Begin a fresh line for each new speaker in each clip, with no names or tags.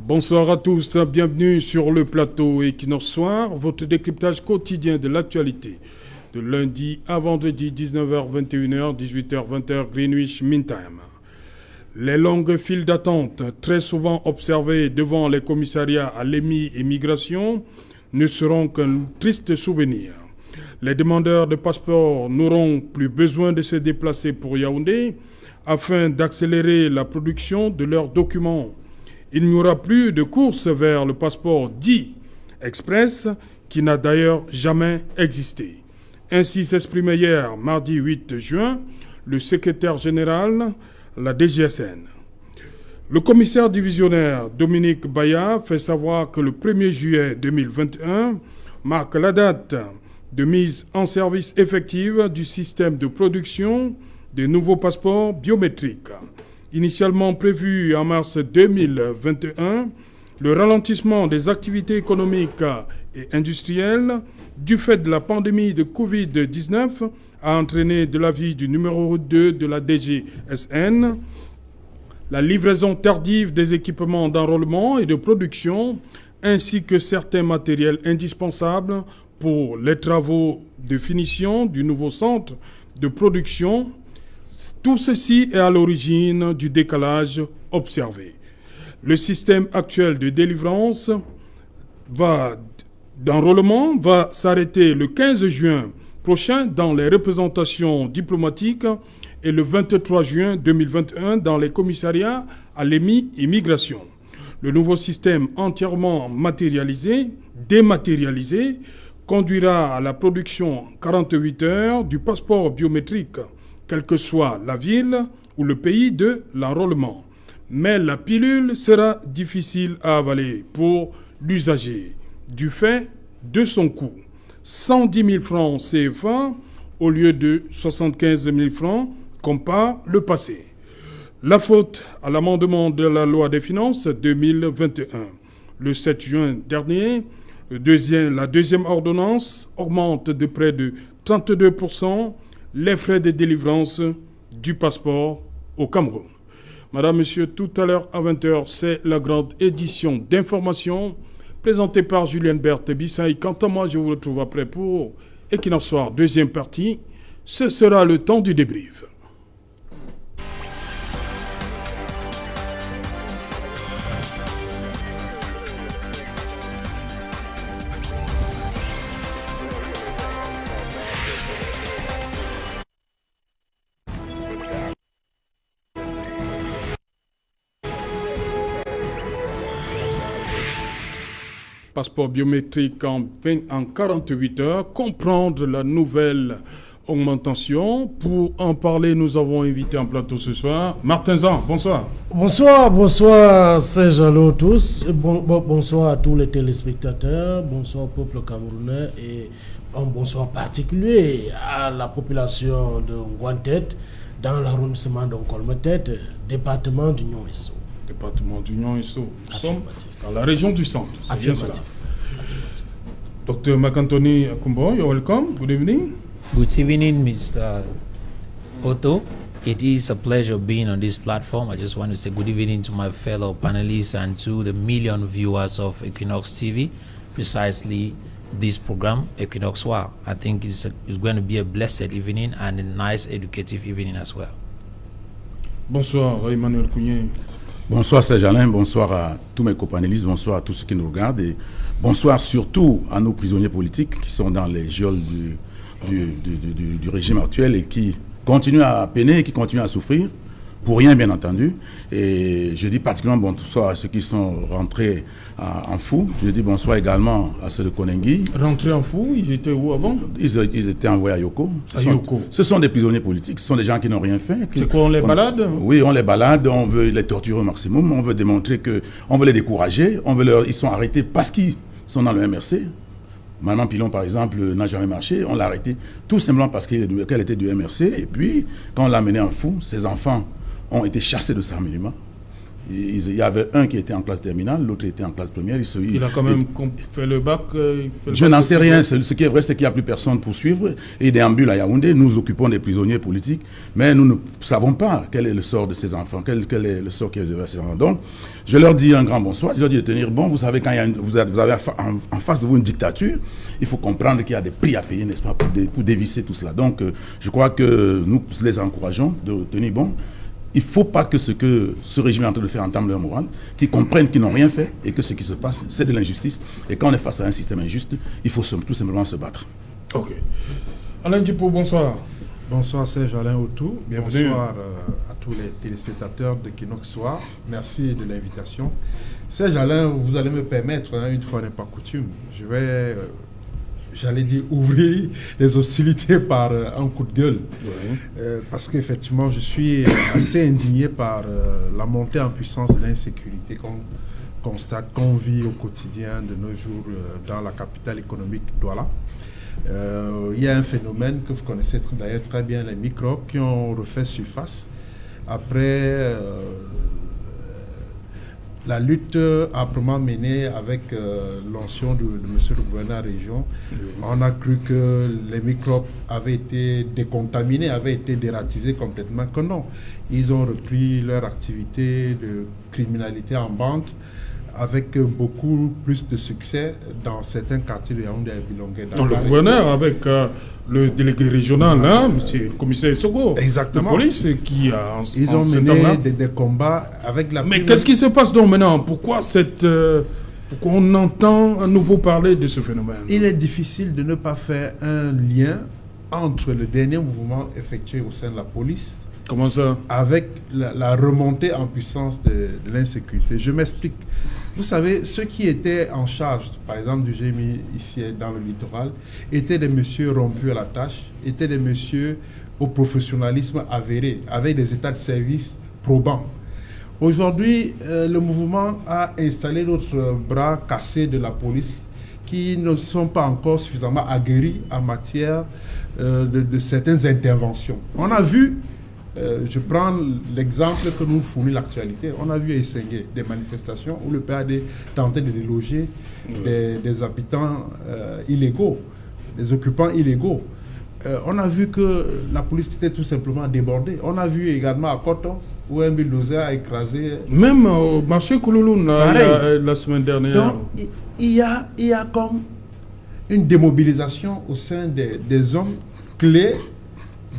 Bonsoir à tous, bienvenue sur le plateau Equinox Soir, votre décryptage quotidien de l'actualité. De lundi à vendredi, 19h, 21h, 18h, 20h, Greenwich Mean Time. Les longues files d'attente, très souvent observées devant les commissariats à l'EMI et Migration, ne seront qu'un triste souvenir. Les demandeurs de passeport n'auront plus besoin de se déplacer pour Yaoundé afin d'accélérer la production de leurs documents. Il n'y aura plus de course vers le passeport dit express qui n'a d'ailleurs jamais existé. Ainsi s'exprimait hier, mardi 8 juin, le secrétaire général de la DGSN. Le commissaire divisionnaire Dominique Baya fait savoir que le 1er juillet 2021 marque la date de mise en service effective du système de production des nouveaux passeports biométriques. Initialement prévu en mars 2021, le ralentissement des activités économiques et industrielles du fait de la pandémie de Covid-19 a entraîné de l'avis du numéro 2 de la DGSN la livraison tardive des équipements d'enrôlement et de production ainsi que certains matériels indispensables pour les travaux de finition du nouveau centre de production. Tout ceci est à l'origine du décalage observé. Le système actuel de délivrance d'enrôlement va s'arrêter le 15 juin prochain dans les représentations diplomatiques et le 23 juin 2021 dans les commissariats à l'EMI et Migration. Le nouveau système entièrement dématérialisé, conduira à la production en 48 heures du passeport biométrique, quelle que soit la ville ou le pays de l'enrôlement. Mais la pilule sera difficile à avaler pour l'usager, du fait de son coût. 110 000 francs CFA au lieu de 75 000 francs comme par le passé. La faute à l'amendement de la loi des finances 2021. Le 7 juin dernier, la deuxième ordonnance augmente de près de 32% les frais de délivrance du passeport au Cameroun. Madame, Monsieur, tout à l'heure à 20h, c'est la grande édition d'information présentée par Julienne Berthe Bissaï. Quant à moi, je vous retrouve après pour Equinox Soir, deuxième partie. Ce sera le temps du débrief. Passeport biométrique en 48 heures, comprendre la nouvelle augmentation. Pour en parler, nous avons invité en plateau ce soir Martin Zan. Bonsoir.
Bonsoir Saint-Jalo tous. Bonsoir à tous les téléspectateurs. Bonsoir au peuple camerounais et un bonsoir particulier à la population de Ngouantet dans l'arrondissement d'Onkolmetet, département d'Union-Esso.
Département d'Union et Sceaux. Nous sommes dans la région du centre.
Affirmatif.
Dr. McAnthony Akumbo, you're welcome. Good evening.
Good evening, Mr. Otto. It is a pleasure being on this platform. I just want to say good evening to my fellow panelists and to the million viewers of Equinox TV, precisely this program, Equinox Soir. I think it's going to be a blessed evening and a nice educative evening as well.
Bonsoir, Emmanuel Kounié.
Bonsoir Serge-Alain, bonsoir à tous mes copanélistes, bonsoir à tous ceux qui nous regardent et bonsoir surtout à nos prisonniers politiques qui sont dans les geôles du régime actuel et qui continuent à peiner et qui continuent à souffrir, pour rien bien entendu. Et je dis particulièrement bonsoir à ceux qui sont rentrés en fou. Je dis bonsoir également à ceux de Konengi.
Rentrés en fou, ils étaient où avant?
Ils étaient envoyés à Yoko. Ce sont des prisonniers politiques, ce sont des gens qui n'ont rien fait.
C'est quoi, on les balade?
Oui, on les balade, on veut les torturer au maximum, on veut démontrer on veut les décourager, ils sont arrêtés parce qu'ils sont dans le MRC. Maman Pilon, par exemple, n'a jamais marché, on l'a arrêté tout simplement parce qu'elle était du MRC. Et puis, quand on l'a amené en fou, ses enfants ont été chassés de Sarmilima. Il y avait un qui était en classe terminale, l'autre était en classe première.
Il a quand même fait le bac.
Je n'en sais rien. Ce qui est vrai, c'est qu'il n'y a plus personne pour suivre. Et il déambule à Yaoundé. Nous occupons des prisonniers politiques, mais nous ne savons pas quel est le sort de ces enfants, quel est le sort qui est réservé à ces enfants. Donc, je leur dis un grand bonsoir. Je leur dis de tenir bon. Vous savez, quand vous avez en face de vous une dictature, il faut comprendre qu'il y a des prix à payer, n'est-ce pas, pour dévisser tout cela. Donc, je crois que nous les encourageons de tenir bon. Il ne faut pas que ce que ce régime est en train de faire entame leur morale, qu'ils comprennent qu'ils n'ont rien fait et que ce qui se passe, c'est de l'injustice. Et quand on est face à un système injuste, il faut tout simplement se battre.
Ok. Alain Dupont, bonsoir.
Bonsoir Serge Alain Autou.
Bienvenue.
Bonsoir à tous les téléspectateurs de Kinox Soir. Merci de l'invitation. Serge Alain, vous allez me permettre, une fois n'est pas coutume, je vais... j'allais dire ouvrir les hostilités par un coup de gueule. Oui. Parce qu'effectivement, je suis assez indigné par la montée en puissance de l'insécurité qu'on constate, qu'on vit au quotidien de nos jours dans la capitale économique Douala. Il y a un phénomène que vous connaissez d'ailleurs très bien, les microbes qui ont refait surface après la lutte âprement menée avec l'onction de monsieur le gouverneur de la région. On a cru que les microbes avaient été décontaminés, avaient été dératisés complètement. Que non, ils ont repris leur activité de criminalité en bande avec beaucoup plus de succès dans certains quartiers de Yaoundé et Bilongué.
Le gouverneur avec le délégué régional, monsieur le commissaire Sogo,
exactement,
de police, qui a...
Ils ont mené des combats avec la...
Mais qu'est-ce qui se passe donc maintenant? Pourquoi on entend à nouveau parler de ce phénomène?
Il est difficile de ne pas faire un lien entre le dernier mouvement effectué au sein de la police.
Comment ça?
Avec la remontée en puissance de l'insécurité. Je m'explique. Vous savez, ceux qui étaient en charge, par exemple, du GMI ici dans le littoral, étaient des messieurs rompus à la tâche, étaient des messieurs au professionnalisme avéré, avec des états de service probants. Aujourd'hui, le mouvement a installé d'autres bras cassés de la police qui ne sont pas encore suffisamment aguerris en matière de certaines interventions. On a vu... je prends l'exemple que nous fournit l'actualité. On a vu à Essengue des manifestations où le PAD tentait de déloger des habitants illégaux, des occupants illégaux. On a vu que la police était tout simplement débordée. On a vu également à Koto où un bulldozer a écrasé...
Même au marché Koulouloun la semaine dernière.
Donc, il y a comme une démobilisation au sein des hommes clés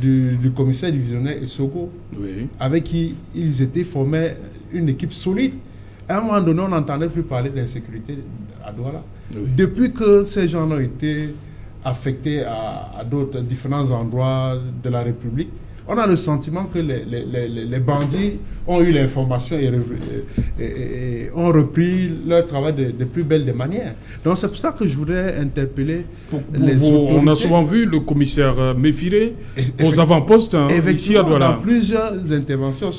du commissaire divisionnaire Sogo, oui, avec qui ils étaient formés une équipe solide. À un moment donné, on n'entendait plus parler d'insécurité à Douala. Oui. Depuis que ces gens ont été affectés à d'autres différents endroits de la République, on a le sentiment que les bandits ont eu l'information et ont repris leur travail de plus belle des manières. Donc c'est pour ça que je voudrais interpeller les autorités.
On a souvent vu le commissaire Méfiré aux avant-postes ici à Douala.
Dans plusieurs interventions.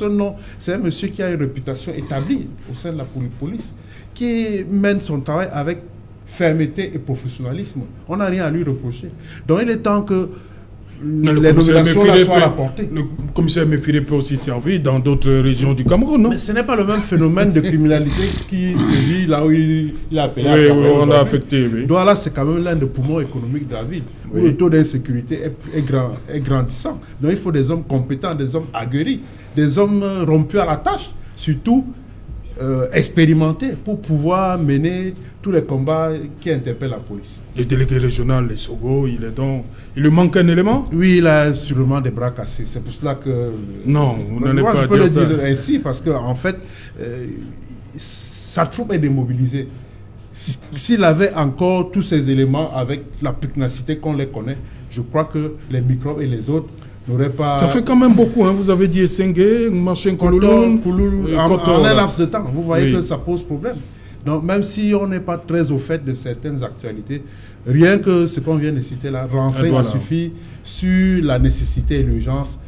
C'est un monsieur qui a une réputation établie au sein de la police, qui mène son travail avec fermeté et professionnalisme. On n'a rien à lui reprocher. Donc il est temps que les nominations soient rapportées.
Le commissaire Méfiré peut aussi servir dans d'autres régions du Cameroun, non?
Mais ce n'est pas le même phénomène de criminalité qui se vit là où il a appelé.
Oui, on l'a affecté. Oui.
Douala, c'est quand même l'un des poumons économiques de la ville, où le taux d'insécurité est grandissant. Donc il faut des hommes compétents, des hommes aguerris, des hommes rompus à la tâche, surtout expérimentés pour pouvoir mener tous les combats qui interpellent la police.
Le délégué régional, les Sogo, il lui manque un élément?
Oui, il a sûrement des bras cassés. C'est pour cela que...
Non, on n'en est pas à dire ça.
Je peux le dire ainsi, parce qu'en fait, sa troupe est démobilisée. S'il avait encore tous ces éléments avec la pugnacité qu'on les connaît, je crois que les microbes et les autres n'auraient pas...
Ça fait quand même beaucoup, hein. Vous avez dit Essengue, Machin Koulouloun,
en un laps de temps. Vous voyez que ça pose problème. Donc même si on n'est pas très au fait de certaines actualités, rien que ce qu'on vient de citer là, renseigne suffit sur la nécessité et l'urgence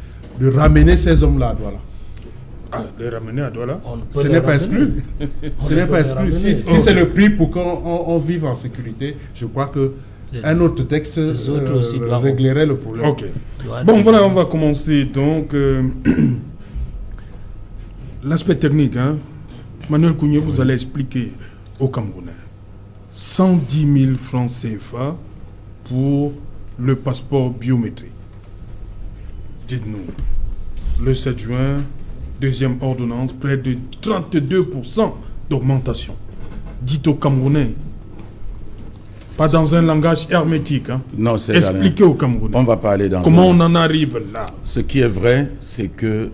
de ramener ces hommes-là à Douala.
Ah, les ramener à Douala?
Ce n'est pas exclu. Ce n'est pas exclu. Si c'est le prix pour qu'on vive en sécurité, je crois que un autre texte réglerait le problème.
Ok. Bon, voilà, on va commencer donc. L'aspect technique, hein. Manuel Kounié, vous allez expliquer aux Camerounais 110 000 francs CFA pour le passeport biométrique. Dites-nous, le 7 juin, deuxième ordonnance, près de 32% d'augmentation. Dites aux Camerounais, pas dans un langage hermétique, hein.
Non, c'est
expliquez aux Camerounais.
On va pas aller dans
comment on en arrive là.
Ce qui est vrai, c'est que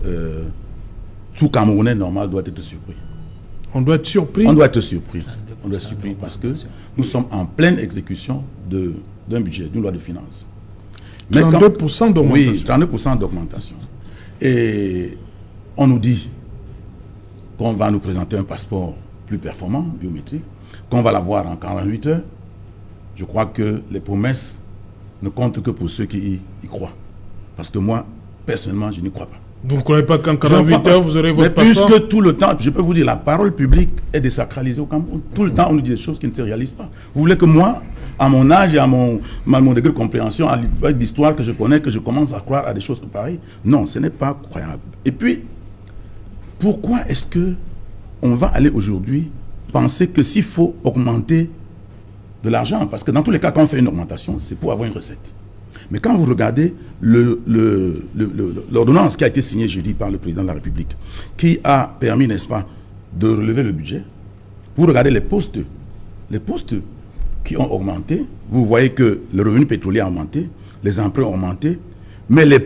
tout Camerounais normal doit être surpris.
On doit être surpris.
On doit être surpris. On doit être surpris parce que nous sommes en pleine exécution d'un budget, d'une loi de finances.
32% d'augmentation.
Oui, 32% d'augmentation. Et on nous dit qu'on va nous présenter un passeport plus performant, biométrique, qu'on va l'avoir en 48 heures. Je crois que les promesses ne comptent que pour ceux qui y croient. Parce que moi, personnellement, je n'y crois pas.
Vous ne croyez pas qu'en 48 heures, vous aurez votre passeport?
Puisque tout le temps, je peux vous dire, la parole publique est désacralisée au Cameroun. Tout le temps, on nous dit des choses qui ne se réalisent pas. Vous voulez que moi, à mon âge et à mon degré de compréhension, à l'histoire que je connais, que je commence à croire à des choses pareilles? Non, ce n'est pas croyable. Et puis, pourquoi est-ce que on va aller aujourd'hui penser que s'il faut augmenter de l'argent, parce que dans tous les cas, quand on fait une augmentation, c'est pour avoir une recette. Mais quand vous regardez l'ordonnance qui a été signée jeudi par le président de la République, qui a permis, n'est-ce pas, de relever le budget, vous regardez les postes qui ont augmenté, vous voyez que le revenu pétrolier a augmenté, les emprunts ont augmenté, mais les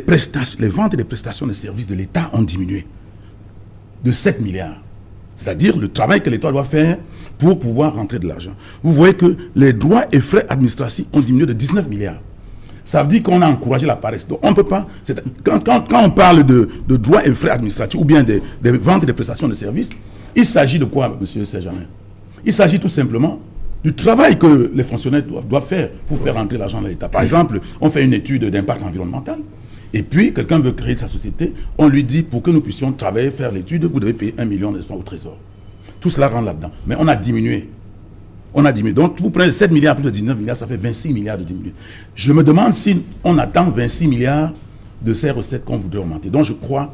ventes et les prestations de services de l'État ont diminué de 7 milliards. C'est-à-dire le travail que l'État doit faire pour pouvoir rentrer de l'argent. Vous voyez que les droits et frais administratifs ont diminué de 19 milliards. Ça veut dire qu'on a encouragé la paresse. Donc on ne peut pas... Quand on parle de droits et frais administratifs ou bien des ventes et des prestations de services, il s'agit de quoi, M. Serjanin? Il s'agit tout simplement du travail que les fonctionnaires doivent faire pour faire rentrer l'argent dans l'État. Par exemple, on fait une étude d'impact environnemental. Et puis, quelqu'un veut créer sa société, on lui dit, pour que nous puissions travailler, faire l'étude, vous devez payer 1 million au trésor. Tout cela rentre là-dedans. Mais on a diminué. On a diminué. Donc, vous prenez 7 milliards plus de 19 milliards, ça fait 26 milliards de diminuer. Je me demande si on attend 26 milliards de ces recettes qu'on voudrait augmenter. Donc, je crois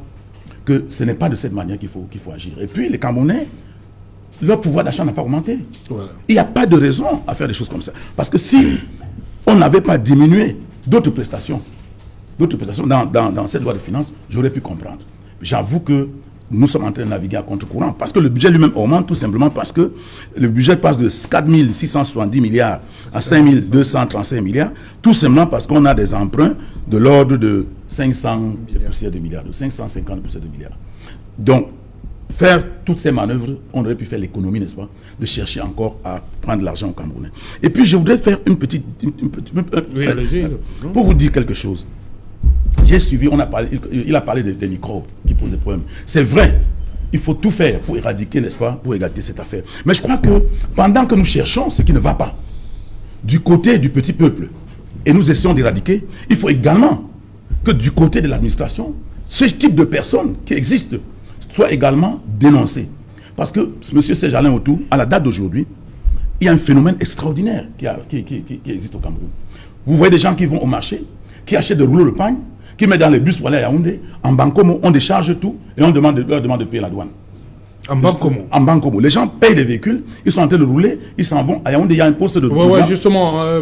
que ce n'est pas de cette manière qu'il faut agir. Et puis, les Camerounais, leur pouvoir d'achat n'a pas augmenté. Voilà. Il n'y a pas de raison à faire des choses comme ça. Parce que si on n'avait pas diminué d'autres prestations dans cette loi de finances, j'aurais pu comprendre. J'avoue que nous sommes en train de naviguer à contre-courant parce que le budget lui-même augmente tout simplement parce que le budget passe de 4 670 milliards à 5 235 milliards, tout simplement parce qu'on a des emprunts de l'ordre de 500 de milliards, de 550 de milliards. Donc, faire toutes ces manœuvres, on aurait pu faire l'économie, n'est-ce pas, de chercher encore à prendre de l'argent au Camerounais. Et puis, je voudrais faire une petite pour vous dire quelque chose. J'ai suivi, il a parlé des microbes qui posent des problèmes. C'est vrai, il faut tout faire pour éradiquer, n'est-ce pas, pour égaler cette affaire. Mais je crois que pendant que nous cherchons ce qui ne va pas, du côté du petit peuple, et nous essayons d'éradiquer, il faut également que du côté de l'administration, ce type de personnes qui existent soient également dénoncées. Parce que, M. Serge-Alain Autou, à la date d'aujourd'hui, il y a un phénomène extraordinaire qui existe au Cameroun. Vous voyez des gens qui vont au marché, qui achètent des rouleaux de pagne, qui mettent dans les bus pour aller à Yaoundé, en Bankomo, on décharge tout et on leur demande de payer la douane.
En Bankomo.
En Bankomo. Les gens payent les véhicules, ils sont en train de rouler, ils s'en vont à Yaoundé, il y a un poste de...
Oui, justement,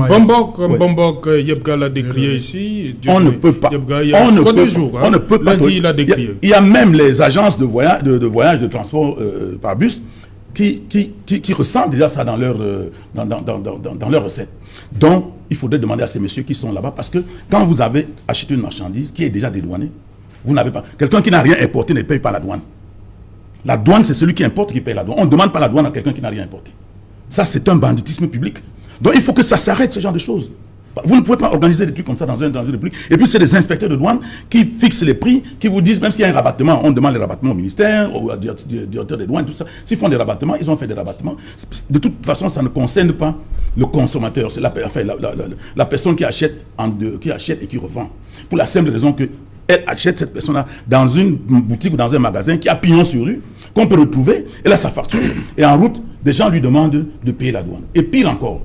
Bambok, Yebga l'a décrié ici.
On ne peut pas.
On ne peut pas. Lundi, il a décrié.
Il y a même les agences de voyage, de transport par bus qui ressentent déjà ça dans leur recette. Donc, il faudrait demander à ces messieurs qui sont là-bas, parce que quand vous avez acheté une marchandise qui est déjà dédouanée, vous n'avez pas... Quelqu'un qui n'a rien importé ne paye pas la douane. La douane, c'est celui qui importe qui paye la douane. On ne demande pas la douane à quelqu'un qui n'a rien importé. Ça, c'est un banditisme public. Donc, il faut que ça s'arrête, ce genre de choses. Vous ne pouvez pas organiser des trucs comme ça dans une république. Et puis, c'est des inspecteurs de douane qui fixent les prix, qui vous disent, même s'il y a un rabattement, on demande les rabattements au ministère, au directeur des douanes, tout ça. S'ils font des rabattements, ils ont fait des rabattements. De toute façon, ça ne concerne pas le consommateur. C'est la personne qui achète et qui revend. Pour la simple raison que elle achète cette personne-là dans une boutique ou dans un magasin qui a pignon sur rue, qu'on peut retrouver, elle a sa facture. Et en route, des gens lui demandent de payer la douane. Et pire encore,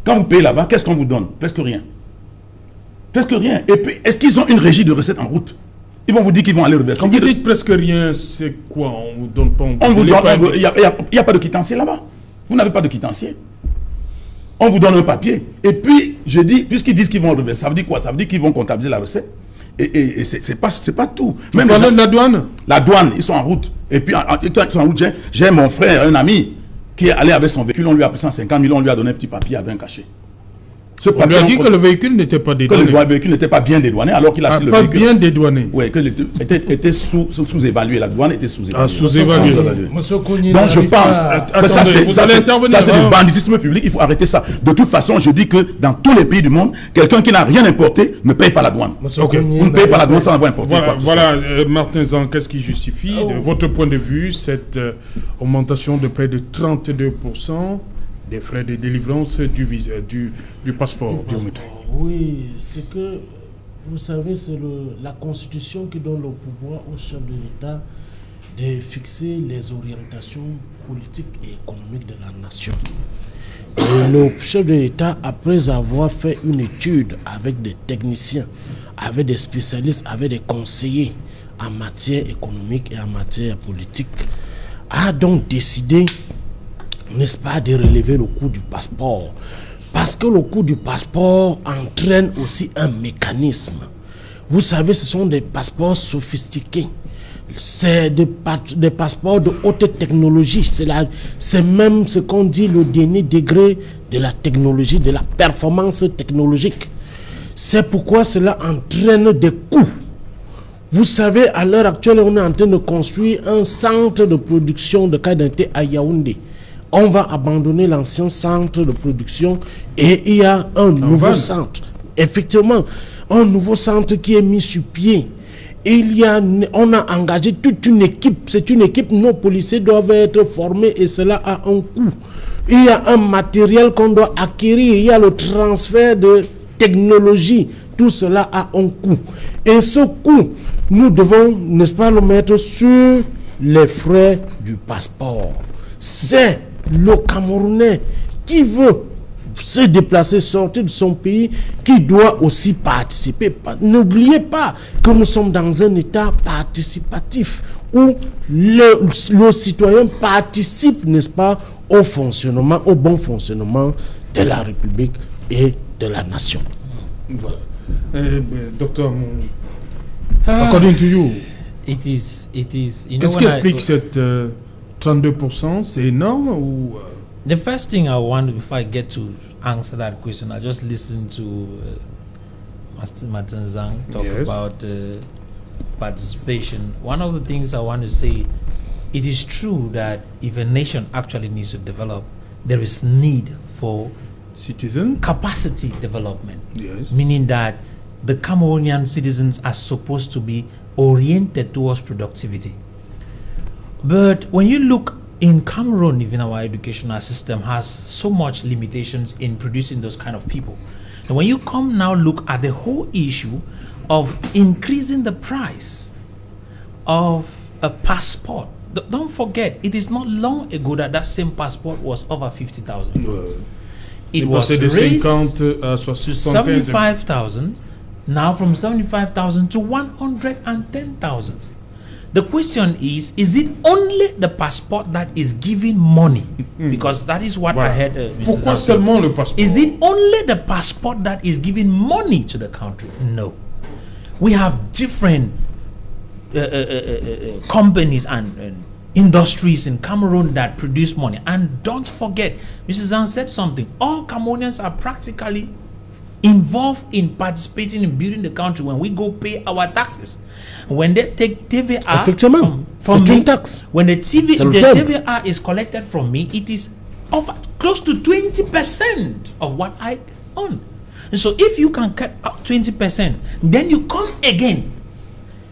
quand vous payez là-bas, qu'est-ce qu'on vous donne? Presque rien. Presque rien. Et puis, est-ce qu'ils ont une régie de recettes en route? Ils vont vous dire qu'ils vont aller reverser.
Quand vous dites presque rien, c'est quoi? On vous donne pas...
Il n'y a pas de quittencier là-bas. Vous n'avez pas de quittencier. On vous donne un papier. Et puis, je dis, puisqu'ils disent qu'ils vont reverser, ça veut dire quoi? Ça veut dire qu'ils vont comptabiliser la recette. Et c'est pas tout. Même
la douane?
La douane, ils sont en route. Et puis, quand ils sont en route, j'ai mon frère, un ami, qui est allé avec son véhicule. On lui a pris 150 000, on lui a donné un petit papier avec un cachet.
On lui a dit que le véhicule n'était pas dédouané.
Que le véhicule n'était pas bien dédouané, alors qu'il a su le
pas
véhicule.
Bien dédouané.
Oui, qu'il était sous-évalué. La douane était sous-évaluée.
Sous-évaluée.
Donc je pense. Ça, c'est du banditisme public. Il faut arrêter ça. De toute façon, je dis que dans tous les pays du monde, quelqu'un qui n'a rien importé ne paye pas la douane.
Okay.
Vous ne payez pas la douane sans avoir importé.
Voilà, Martin Zan, qu'est-ce qui justifie, de votre point de vue, cette augmentation de près de 32% des frais de délivrance du passeport biométrique?
Oui, c'est que, vous savez, c'est la Constitution qui donne le pouvoir au chef de l'État de fixer les orientations politiques et économiques de la nation. Et le chef de l'État, après avoir fait une étude avec des techniciens, avec des spécialistes, avec des conseillers en matière économique et en matière politique, a donc décidé, n'est-ce pas, de relever le coût du passeport. Parce que le coût du passeport entraîne aussi un mécanisme. Vous savez, ce sont des passeports sophistiqués. C'est des passeports de haute technologie. C'est même ce qu'on dit le dernier degré de la technologie, de la performance technologique. C'est pourquoi cela entraîne des coûts. Vous savez, à l'heure actuelle, on est en train de construire un centre de production de cartes d'identité à Yaoundé. On va abandonner l'ancien centre de production et il y a un nouveau centre. Effectivement, un nouveau centre qui est mis sur pied. On a engagé toute une équipe. C'est une équipe, nos policiers doivent être formés et cela a un coût. Il y a un matériel qu'on doit acquérir. Il y a le transfert de technologie. Tout cela a un coût. Et ce coût, nous devons, n'est-ce pas, le mettre sur les frais du passeport. C'est le Camerounais qui veut se déplacer, sortir de son pays, qui doit aussi participer. N'oubliez pas que nous sommes dans un état participatif où le citoyen participe, n'est-ce pas, au fonctionnement, au bon fonctionnement de la République et de la nation.
Voilà. Docteur, according to you,
it is.
Qu'est-ce qui explique cette 32%? C'est énorme ou
The first thing I want, before I get to answer that question, I just listened to Master Martin Zang talk about participation. One of the things I want to say, it is true that if a nation actually needs to develop, there is need for
citizen
capacity development.
Yes.
Meaning that the Cameroonian citizens are supposed to be oriented towards productivity. But when you look in Cameroon, even our educational system has so much limitations in producing those kind of people. And when you come now look at the whole issue of increasing the price of a passport, don't forget, it is not long ago that same passport was over 50,000. It was raised to 75,000. Now from 75,000 to 110,000. The question is it only the passport that is giving money? Because that is what I heard.
Pourquoi seulement le passeport?
Is it only the passport that is giving money to the country? No. We have different companies and industries in Cameroon that produce money. And don't forget, Mrs. Zhang said something. All Cameroonians are practically involved in participating in building the country when we go pay our taxes. When they take TVA from me,
tax.
When the TVA is collected from me, it is over close to 20% of what I own. And so if you can cut up 20%, then you come again,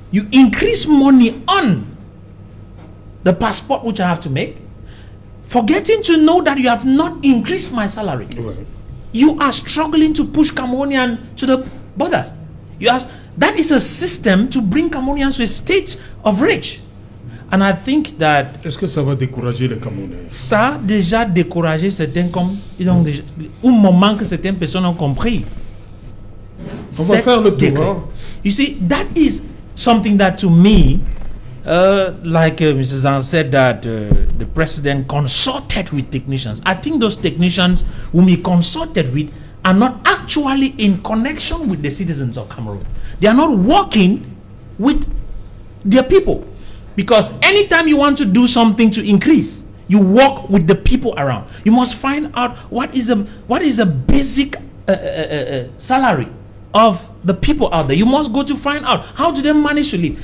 you increase money on the passport which I have to make, forgetting to know that you have not increased my salary.
Right.
You are struggling to push Cameroonians to the borders. That is a system to bring Cameroonians to a state of rich. And I think that...
Est-ce que ça va décourager les Camerounais?
Ça a déjà découragé certains comme... Au moment que certaines personnes ont compris.
On va faire le tour.
You see, that is something that to me, like Mrs. Zhang said, that the president consulted with technicians. I think those technicians whom he consulted with are not actually in connection with the citizens of Cameroon. They are not working with their people. Because anytime you want to do something to increase, you work with the people around. You must find out what is a basic salary of the people out there. You must go to find out how do they manage to live.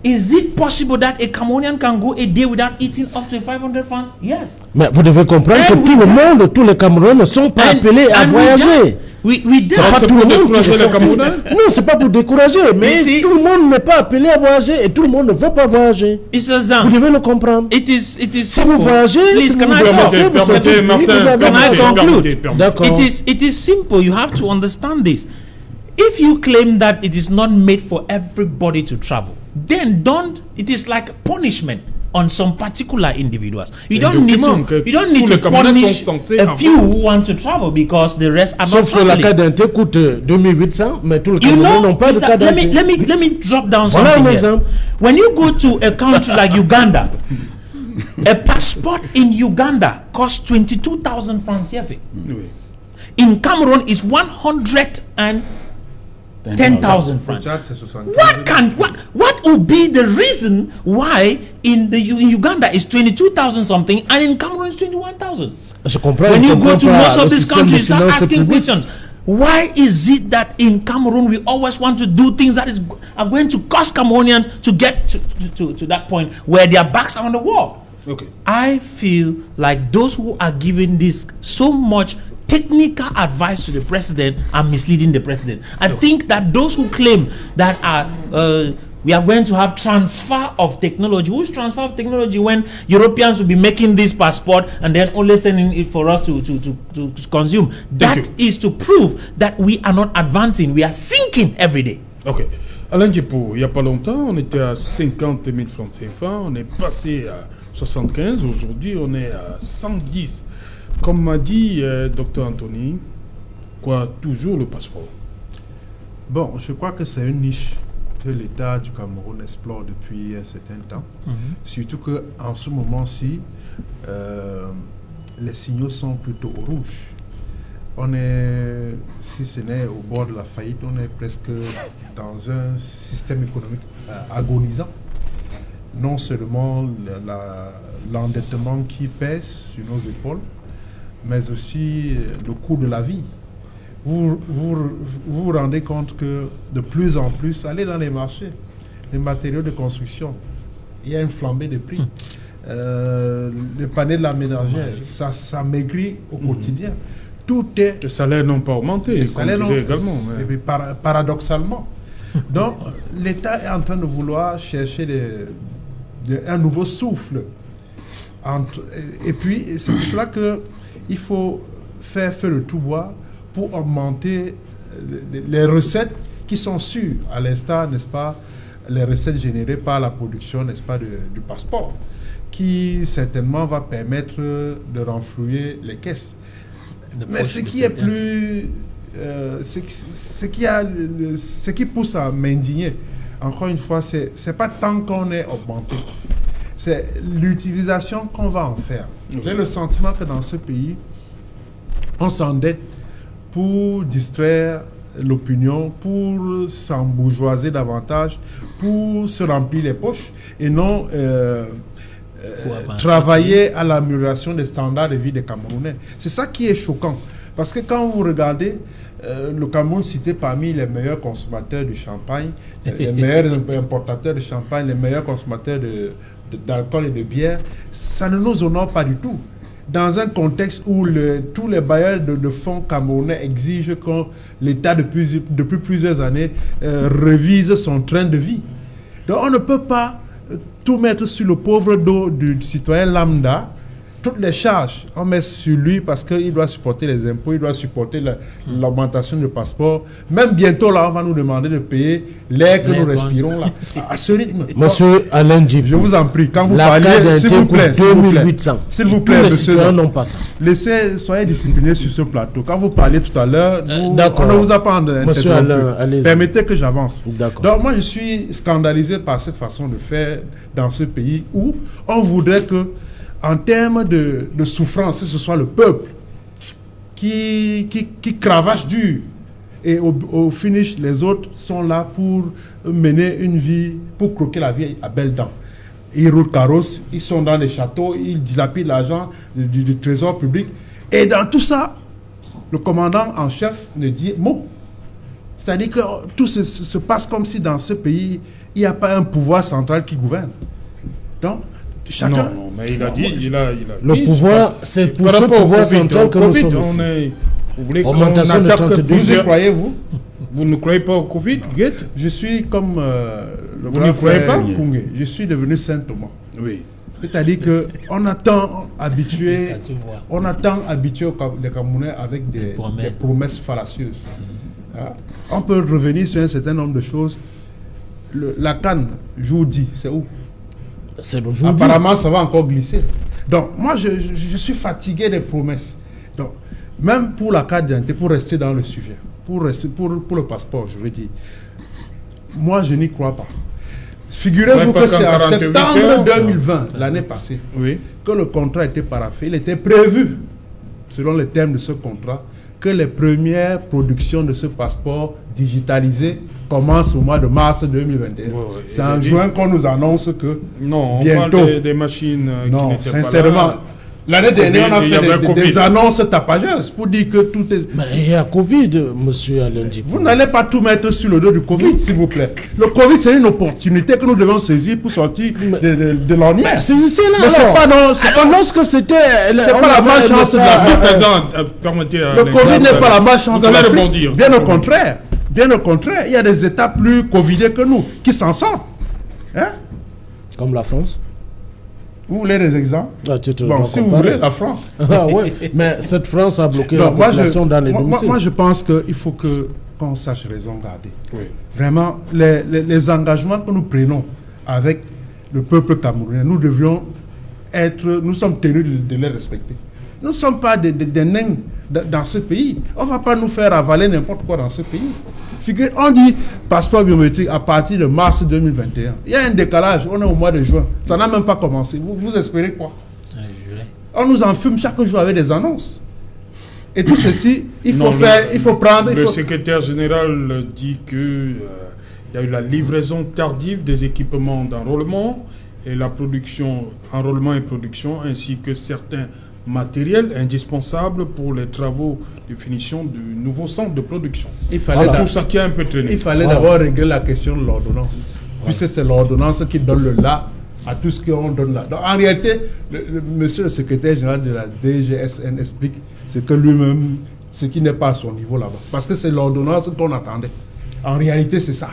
Is it possible that a Cameroonian can go a day without eating up to 500 francs? Yes.
Mais vous devez comprendre que tout le monde, tous les Camerounais ne sont pas appelés à voyager.
C'est
pas tout le monde qui est Camerounais. Non, c'est pas pour décourager, mais tout le monde n'est pas appelé à voyager et tout le monde ne veut pas voyager. Vous devez le comprendre.
It is
si vous voyagez,
please, can I conclude? It is simple. You have to understand this. If you claim that it is not made for everybody to travel, then it is like punishment on some particular individuals. You don't need to punish a few who want to travel because the rest are not traveling.
Sauf que la carte d'identité coûte 2800, mais tous les Camerounais n'ont pas de carte d'identité.
Let me drop down something here. When you go to a country like Uganda, a passport in Uganda costs 22,000 francs CFA. In Cameroon is 110,000 francs. What would be the reason why in Uganda is 22,000 something and in Cameroon is 21,000? When you go to most of these countries, start asking questions. Why is it that in Cameroon we always want to do things that are going to cost Cameroonians to get to that point where their backs are on the wall?
Okay.
I feel like those who are giving this so much technical advice to the president are misleading the president. I think that those who claim that we are going to have transfer of technology. Whose transfer of technology when Europeans will be making this passport and then only sending it for us to consume? That is to prove that we are not advancing. We are sinking every day.
Ok. Alain Djipo, il n'y a pas longtemps, on était à 50 000 francs CFA, on est passé à 75, aujourd'hui on est à 110. Comme m'a dit Dr Anthony, quoi, toujours le passeport.
Bon, je crois que c'est une niche que l'État du Cameroun explore depuis un certain temps. Surtout qu'en ce moment-ci, les signaux sont plutôt au rouge. On est, si ce n'est au bord de la faillite, on est presque dans un système économique agonisant. Non seulement l'endettement qui pèse sur nos épaules, mais aussi le coût de la vie. Vous vous rendez compte que de plus en plus, allez dans les marchés, les matériaux de construction, il y a une flambée de prix. Le panier de la ménagère, ça maigrit au quotidien. Tout est...
Les salaires n'ont pas augmenté,
les salaires
également. Mais...
Et puis paradoxalement. Donc, l'État est en train de vouloir chercher un nouveau souffle. Et puis, c'est pour cela qu'il faut faire feu de tout bois pour augmenter les recettes qui sont sûres, à l'instar, n'est-ce pas, les recettes générées par la production, n'est-ce pas, du passeport, qui certainement va permettre de renflouer les caisses. Mais ce qui est plus... ce qui pousse à m'indigner, encore une fois, c'est pas tant qu'on est augmenté, c'est l'utilisation qu'on va en faire. J'ai le sentiment que dans ce pays, on s'endette pour distraire l'opinion, pour s'embourgeoiser davantage, pour se remplir les poches et non travailler à l'amélioration des standards de vie des Camerounais. C'est ça qui est choquant. Parce que quand vous regardez, le Cameroun cité parmi les meilleurs consommateurs de champagne, les meilleurs importateurs de champagne, les meilleurs consommateurs d'alcool et de bière, ça ne nous honore pas du tout. Dans un contexte où tous les bailleurs de fonds camerounais exigent que l'État depuis plusieurs années révise son train de vie. Donc on ne peut pas tout mettre sur le pauvre dos du citoyen lambda, toutes les charges, on met sur lui parce qu'il doit supporter les impôts, il doit supporter l'augmentation du passeport. Même bientôt, là, on va nous demander de payer l'air que nous respirons, là. À ce rythme.
Monsieur Alain Djibou,
je vous en prie, quand vous
la
parlez,
carte
s'il vous plaît, s'il vous plaît,
2800.
s'il vous
Tous
plaît,
les
monsieur,
citoyens n'ont pas ça.
soyez disciplinés sur ce plateau. Quand vous parliez tout à l'heure, on
d'accord.
ne vous a pas
Monsieur Alain, allez-y.
Permettez que j'avance.
D'accord.
Donc moi, je suis scandalisé par cette façon de faire dans ce pays où on voudrait que, en termes de souffrance, que ce soit le peuple qui cravache dur. Et au finish, les autres sont là pour mener une vie, pour croquer la vie à belles dents. Ils roulent carrosse, ils sont dans les châteaux, ils dilapident l'argent du trésor public. Et dans tout ça, le commandant en chef ne dit mot. C'est-à-dire que tout se passe comme si dans ce pays, il n'y a pas un pouvoir central qui gouverne. Donc, chacun...
Non, mais il a dit, il a
Le
dit,
pouvoir, c'est pour
par
ce
rapport au
pouvoir
Covid,
central que nous
Covid,
sommes ici.
Vous
voulez qu'on
Augmentation de
attaque
32.
Vous y
plusieurs...
croyez, vous?
Vous ne croyez pas au Covid, Guette?
Je suis comme le
Vous
grand
n'y croyez
frère
pas?
Koungé. Je suis devenu Saint Thomas.
Oui.
C'est-à-dire qu'on attend habitué les Camerounais avec des promesses fallacieuses. On peut revenir sur un certain nombre de choses. La canne, Joudi, c'est où?
C'est le jour
Apparemment, ça va encore glisser. Donc, moi, je suis fatigué des promesses. Donc, même pour la carte d'identité, pour rester dans le sujet, pour le passeport, je veux dire, moi, je n'y crois pas. Figurez-vous que c'est en septembre 2020, l'année passée,
Oui.
que le contrat était paraphé. Il était prévu, selon les termes de ce contrat, que les premières productions de ce passeport digitalisé commencent au mois de mars 2021. C'est en juin qu'on nous annonce que
Non, on
bientôt,
parle des machines qui
non,
n'étaient pas
sincèrement,
là.
l'année dernière, on a
Il y avait
fait
Covid.
des annonces tapageuses pour dire que tout est...
Mais il y a Covid, monsieur Alain Djibou.
Vous n'allez pas tout mettre sur le dos du Covid, s'il vous plaît. Le Covid, c'est une opportunité que nous devons saisir pour sortir de l'ornière.
C'est ici là.
Mais c'est pas non, c'est pas,
lorsque c'était.
c'est pas la malchance de la vie.
Permettez à
Le Covid n'est pas la malchance de
Vous
la
allez
vie.
rebondir.
Bien au contraire. Bien au contraire. Il y a des États plus Covidés que nous qui s'en sortent. Hein?
Comme la France.
Vous voulez des exemples? Bon, si vous voulez, la France.
Ah ouais, mais cette France a bloqué la population dans les domiciles.
Moi, je pense qu'il faut qu'on sache raison garder.
Oui.
Vraiment, les engagements que nous prenons avec le peuple camerounais, nous sommes tenus de les respecter. Nous ne sommes pas des nains dans ce pays. On ne va pas nous faire avaler n'importe quoi dans ce pays. On dit passeport biométrique à partir de mars 2021. Il y a un décalage, on est au mois de juin. Ça n'a même pas commencé. Vous espérez quoi? On nous enfume chaque jour avec des annonces. Et tout ceci, il faut prendre...
Le secrétaire général dit qu'il y a eu la livraison tardive des équipements d'enrôlement et la production, enrôlement et production, ainsi que certains matériels indispensables pour les travaux de finition du nouveau centre de production.
Il fallait
tout ça qui a un peu traîné.
Il fallait d'abord régler la question de l'ordonnance. Puisque c'est l'ordonnance qui donne le là à tout ce qu'on donne là. Donc en réalité, monsieur le secrétaire général de la DGSN explique ce que lui-même, ce qui n'est pas à son niveau là-bas. Parce que c'est l'ordonnance qu'on attendait. En réalité, c'est ça.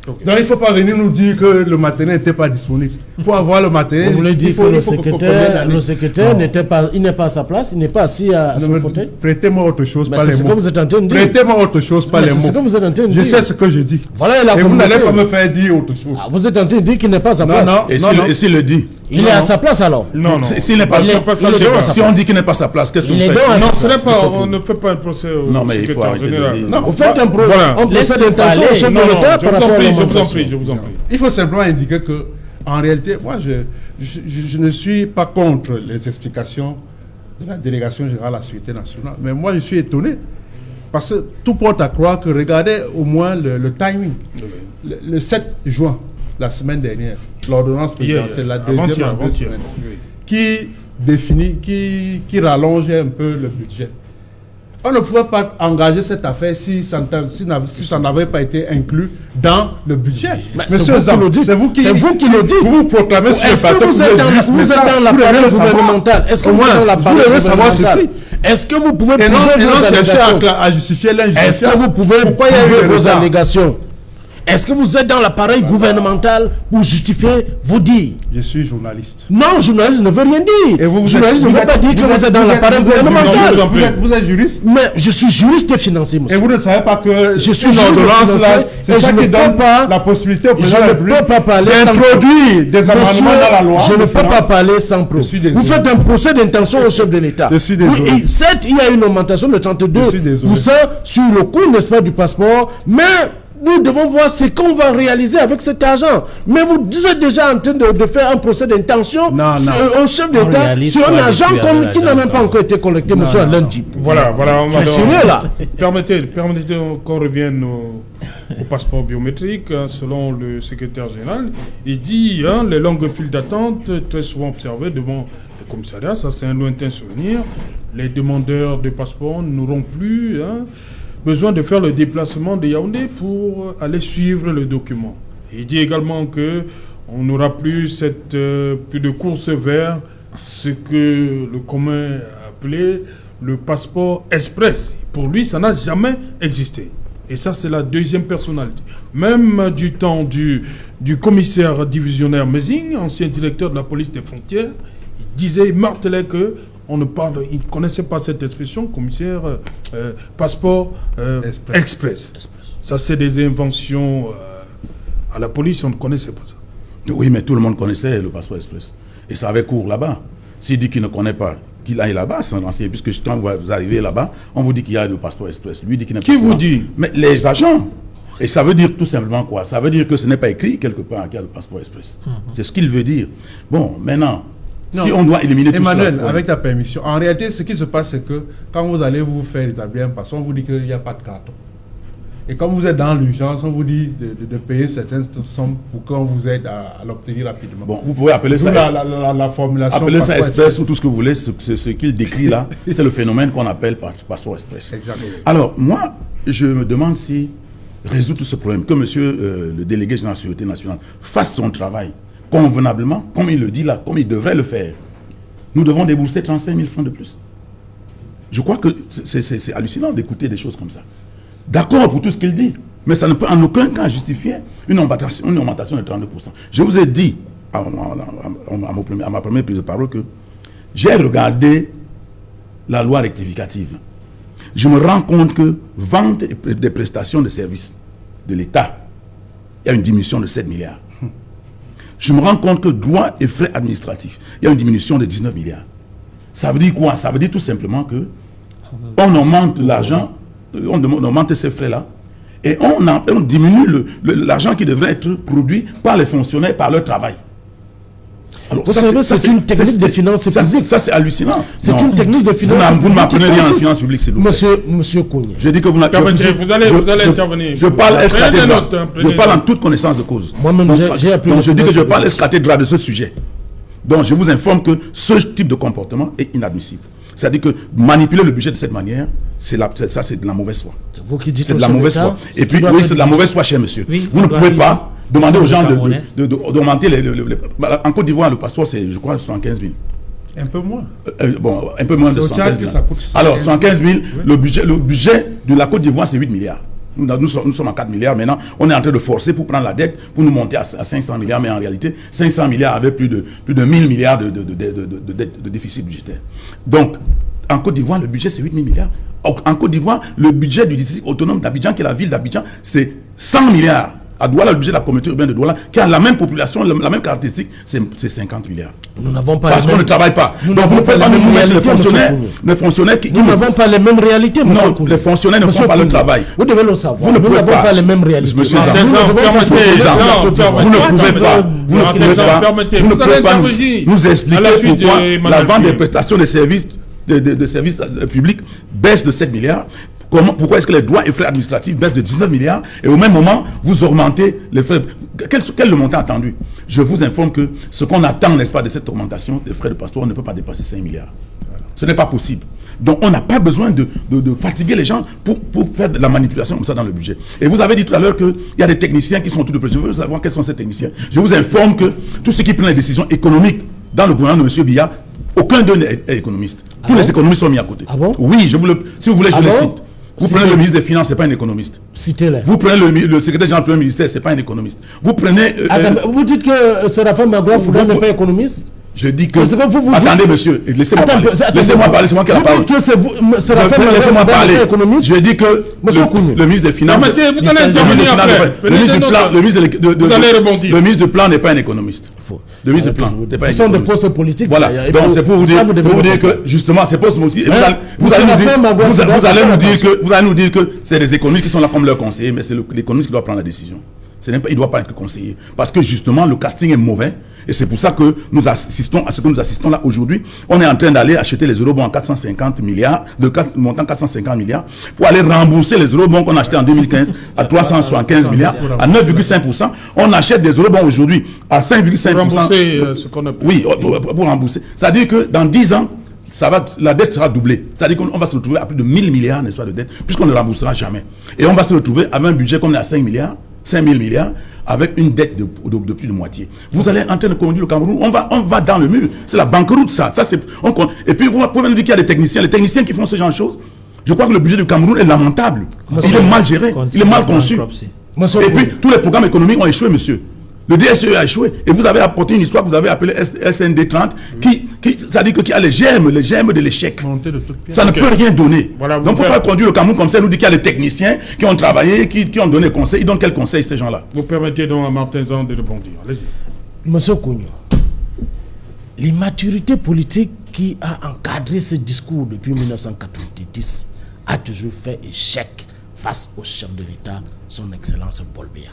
Okay. Donc il ne faut pas venir nous dire que le matériel n'était pas disponible. Pour avoir le matériel,
vous voulez dire que le secrétaire n'est pas à sa place, il n'est pas assis à son fauteuil?
Prêtez-moi autre chose, pas les mots.
C'est ce que vous êtes en train de dire.
Prêtez-moi autre chose, pas les mots.
C'est ce que vous êtes en train de dire.
Je sais ce que je dis.
Voilà la
et vous n'allez pas me faire dire autre chose.
Ah, vous êtes en train de dire qu'il n'est pas à sa place.
Et s'il le dit?
Il est à sa place alors?
Non, non.
S'il n'est pas à sa place, si on dit qu'il n'est pas à sa place, qu'est-ce que vous faites?
Non, ce n'est pas, on ne fait pas un procès au secrétaire général.
Non, vous faites un procès d'intention au chef de l'État par rapport à
je vous en prie.
Il faut simplement indiquer que, en réalité, moi, je ne suis pas contre les explications de la délégation générale à la sécurité nationale. Mais moi, je suis étonné. Parce que tout porte à croire que, regardez au moins le timing. Le 7 juin, la semaine dernière, l'ordonnance présidentielle, la deuxième en 2 semaines, qui définit, qui rallongeait un peu le budget. On ne pouvait pas engager cette affaire si ça n'avait pas été inclus dans le budget.
Monsieur Zam, c'est vous qui le dites.
Vous proclamez sur le plateau.
Vous êtes dans l'appareil gouvernemental. Est-ce que vous êtes dans l'appareil gouvernemental? Est-ce que vous pouvez prouver vos allégations?
À justifier l'injustice.
Est-ce que vous pouvez prouver vos allégations? Est-ce que vous êtes dans l'appareil gouvernemental pour justifier vos dires?
Je suis journaliste.
Non, journaliste ne veut rien dire.
Et vous
journaliste ne veut pas dire que vous êtes dans l'appareil gouvernemental.
Vous êtes juriste?
Mais je suis juriste et financier, monsieur.
Et vous ne savez pas que
je suis
une ordonnance là,
et
c'est ça qui donne la possibilité au président de la République d'introduire des amendements dans la loi.
Je ne peux pas parler sans preuve. Vous faites un procès d'intention au chef de l'État.
Je suis désolé.
Oui, certes, il y a une augmentation de 32% sur le coût, n'est-ce pas, du passeport, mais nous devons voir ce qu'on va réaliser avec cet argent. Mais vous êtes déjà en train de faire un procès d'intention au chef d'État sur un argent qui n'a même pas encore été collecté, monsieur Lundi.
Voilà, on va
c'est sérieux là.
Permettez qu'on revienne au passeport biométrique. Selon le secrétaire général, il dit les longues files d'attente très souvent observées devant le commissariat, ça c'est un lointain souvenir. Les demandeurs de passeport n'auront plus besoin de faire le déplacement de Yaoundé pour aller suivre le document. Il dit également qu'on n'aura plus plus de course vers ce que le commun a appelé le passeport express. Pour lui, ça n'a jamais existé. Et ça, c'est la deuxième personnalité. Même du temps du commissaire divisionnaire Mézing, ancien directeur de la police des frontières, il martelait que il ne connaissait pas cette expression, commissaire passeport express. Ça, c'est des inventions à la police, on ne connaissait pas ça.
Oui, mais tout le monde connaissait le passeport express. Et ça avait cours là-bas. S'il dit qu'il ne connaît pas, qu'il aille là-bas, c'est un ancien, puisque quand vous arrivez là-bas, on vous dit qu'il y a le passeport express. Lui dit qu'il n'a pas.
Qui vous dit?
Mais les agents. Et ça veut dire tout simplement quoi? Ça vequ'il dire que ce n'est pas écrit quelque part qu'il y a le passeport express. C'est ce qu'il veut dire. Bon, maintenant... Si on doit éliminer tout
Emmanuel,
cela,
avec ta permission, en réalité, ce qui se passe, c'est que quand vous allez vous faire établir un passeport, on vous dit qu'il n'y a pas de carton. Et comme vous êtes dans l'urgence, on vous dit de payer certaines sommes pour qu'on vous aide à l'obtenir rapidement.
Bon, vous pouvez appeler ça
la formulation.
Appelez ça express ou tout ce que vous voulez. Ce qu'il décrit là, c'est le phénomène qu'on appelle passeport express.
Exactement.
Alors, moi, je me demande si résoudre tout ce problème, que monsieur le délégué général de la Sûreté nationale fasse son travail convenablement, comme il le dit là, comme il devrait le faire. Nous devons débourser 35 000 francs de plus. Je crois que c'est hallucinant d'écouter des choses comme ça. D'accord pour tout ce qu'il dit, mais ça ne peut en aucun cas justifier une augmentation de 32%. Je vous ai dit, à ma première prise de parole, que j'ai regardé la loi rectificative. Je me rends compte que vente des prestations de services de l'État, il y a une diminution de 7 milliards. Je me rends compte que droits et frais administratifs, il y a une diminution de 19 milliards. Ça veut dire quoi? Ça veut dire tout simplement que on augmente l'argent, on augmente ces frais-là, et on diminue l'argent qui devrait être produit par les fonctionnaires, par leur travail.
Alors, vous savez, c'est une technique de finances publiques.
Ça, c'est hallucinant.
C'est une technique de finances publiques.
Vous ne m'apprenez rien en finances publiques, s'il vous plaît.
Monsieur Kouni.
Je dis que vous n'avez
vous allez intervenir.
Je parle je parle en toute connaissance de cause.
Moi-même, j'ai appris.
Donc, je dis que je parle ex-cathédrale de ce sujet. Donc, je vous informe que ce type de comportement est inadmissible. C'est-à-dire que manipuler le budget de cette manière, c'est de la mauvaise foi.
C'est vous qui dites.
C'est de la mauvaise foi. Et puis, oui, c'est de la mauvaise foi, cher monsieur. Vous ne pouvez pas demander aux gens d'augmenter en Côte d'Ivoire, le passeport, c'est, je crois, 75 000.
Un peu moins.
Bon, un peu moins de 75 000. Alors, 75 000, le budget de la Côte d'Ivoire, c'est 8 milliards. Nous sommes à 4 milliards maintenant. On est en train de forcer pour prendre la dette, pour nous monter à 500 milliards. Mais en réalité, 500 milliards avaient plus de 1000 milliards de déficit budgétaire. Donc, en Côte d'Ivoire, le budget, c'est 8 000 milliards. En Côte d'Ivoire, le budget du district autonome d'Abidjan, qui est la ville d'Abidjan, c'est 100 milliards. À Douala, le budget de la communauté urbaine de Douala, qui a la même population, la même caractéristique, c'est 50 milliards.
Nous n'avons pas
parce qu'on ne travaille pas. Donc vous ne pouvez pas nous mettre les fonctionnaires qui...
Nous n'avons pas les mêmes réalités, monsieur.
Non, les fonctionnaires ne font pas le travail.
Vous devez le savoir.
Nous n'avons
pas les mêmes réalités.
Monsieur Zan, vous ne pouvez pas nous expliquer pourquoi la vente des prestations de services publics baisse de 7 milliards. Pourquoi est-ce que les droits et frais administratifs baissent de 19 milliards et au même moment, vous augmentez les frais? Quel est le montant attendu? Je vous informe que ce qu'on attend, n'est-ce pas, de cette augmentation des frais de passeport ne peut pas dépasser 5 milliards. Ce n'est pas possible. Donc, on n'a pas besoin de fatiguer les gens pour faire de la manipulation comme ça dans le budget. Et vous avez dit tout à l'heure qu'il y a des techniciens qui sont autour de près. Je veux savoir quels sont ces techniciens. Je vous informe que tous ceux qui prennent les décisions économiques dans le gouvernement de M. Biya, aucun d'eux n'est économiste. Tous les économistes sont mis à côté.
Ah bon?
Oui, si vous voulez, je les cite. Vous prenez le ministre des Finances, ce n'est pas un économiste.
Citez-les.
Vous prenez le secrétaire général du Premier ministère, ce n'est pas un économiste. Vous prenez...
Vous dites que Séraphin Magloire n'est pas économiste?
Je dis que...
vous
Attendez,
dites...
monsieur, laissez-moi parler. Laissez-moi parler, c'est moi qui ai la parole.
Vous dites que c'est vous, Séraphin Magloire,
laissez-moi parler.
économiste?
Je dis que le ministre des Finances... Le ministre du Plan n'est pas un économiste. Le ministre du Plan n'est pas un économiste.
Ce sont des postes politiques.
Voilà, donc c'est pour vous dire que, justement, ces postes politiques... Vous allez nous dire que c'est des économistes qui sont là comme leurs conseillers, mais c'est l'économiste qui doit prendre la décision. Il ne doit pas être conseiller. Parce que justement, le casting est mauvais. Et c'est pour ça que nous assistons à ce que nous assistons là aujourd'hui. On est en train d'aller acheter les eurobonds à 450 milliards, montant 450 milliards, pour aller rembourser les eurobonds qu'on a achetés en 2015 à 375 milliards, à 9,5%. On achète des eurobonds aujourd'hui à 5,5%.
Pour rembourser ce qu'on a payé.
Oui, pour rembourser. C'est-à-dire que dans 10 ans, la dette sera doublée. C'est-à-dire qu'on va se retrouver à plus de 1000 milliards, n'est-ce pas, de dette, puisqu'on ne remboursera jamais. Et on va se retrouver avec un budget comme on est à 5 000 milliards, avec une dette de plus de moitié. Vous allez en train de conduire le Cameroun, on va dans le mur. C'est la banqueroute, ça. Et puis, vous pouvez nous dire qu'il y a des techniciens qui font ce genre de choses. Je crois que le budget du Cameroun est lamentable. Il est mal géré, il est mal conçu. Et puis, tous les programmes économiques ont échoué, monsieur. Le DSE a échoué. Et vous avez apporté une histoire que vous avez appelée SND 30, ça dit qu'il y a les germes de l'échec. Ça ne peut rien donner. Voilà, donc, pourquoi conduire le Cameroun comme ça, nous dit qu'il y a des techniciens qui ont travaillé, qui ont donné conseil. Ils donnent quel conseil, ces gens-là?
Vous permettez donc à Martin Zan de répondre. Allez-y.
Monsieur Kougno, l'immaturité politique qui a encadré ce discours depuis 1990 a toujours fait échec face au chef de l'État, son Excellence Paul Biya.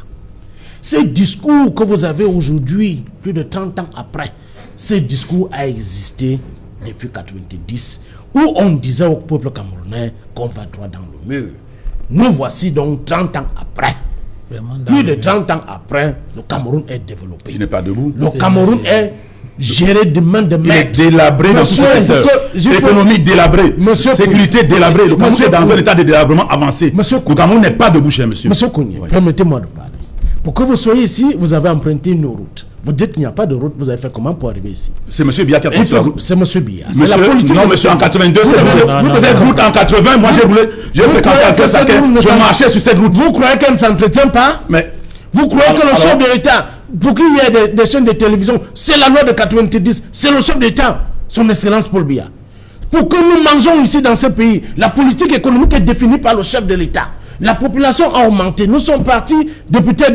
Ce discours que vous avez aujourd'hui, plus de 30 ans après, ce discours a existé depuis 1990, où on disait au peuple camerounais qu'on va droit dans le mur. Nous voici donc 30 ans après. Plus de 30 ans après, le Cameroun est développé.
Il n'est pas debout.
Le Cameroun est géré de main de maître.
Il est délabré dans tout secteur. Économie délabrée. Sécurité délabrée. Le Cameroun est dans un état de délabrement avancé. Le Cameroun n'est pas debout, cher monsieur.
Monsieur Kougno, permettez-moi de parler. Pour que vous soyez ici, vous avez emprunté une route. Vous dites qu'il n'y a pas de route, vous avez fait comment pour arriver ici?
C'est M. Biya qui a pris la route.
C'est M. Biya.
C'est la politique. Non, monsieur, en 82, cette route en 80, moi j'ai fait campagne, je marchais sur cette route.
Vous croyez qu'elle ne s'entretient pas?
Mais
vous croyez que le chef de l'État, pour qu'il y ait des chaînes de télévision, c'est la loi de 90, c'est le chef d'État, son Excellence Paul Biya. Pour que nous mangeons ici dans ce pays, la politique économique est définie par le chef de l'État. La population a augmenté. Nous sommes partis députés
on